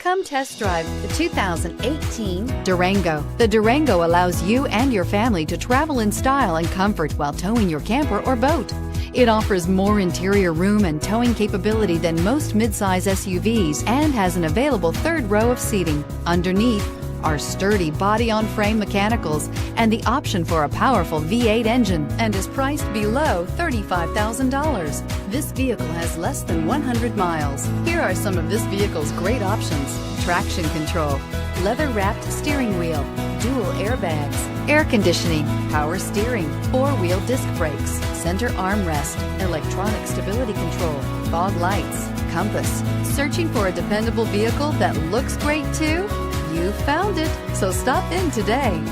Come test drive the 2018 Durango. The Durango allows you and your family to travel in style and comfort while towing your camper or boat. It offers more interior room and towing capability than most midsize SUVs and has an available third row of seating. Underneath are sturdy body-on-frame mechanicals and the option for a powerful V8 engine, and is priced below $35,000. This vehicle has less than 100 miles. Here are some of this vehicle's great options: traction control, leather-wrapped steering wheel, dual airbags, air conditioning, power steering, four-wheel disc brakes, center armrest, electronic stability control, fog lights, compass. Searching for a dependable vehicle that looks great too? You found it, so stop in today.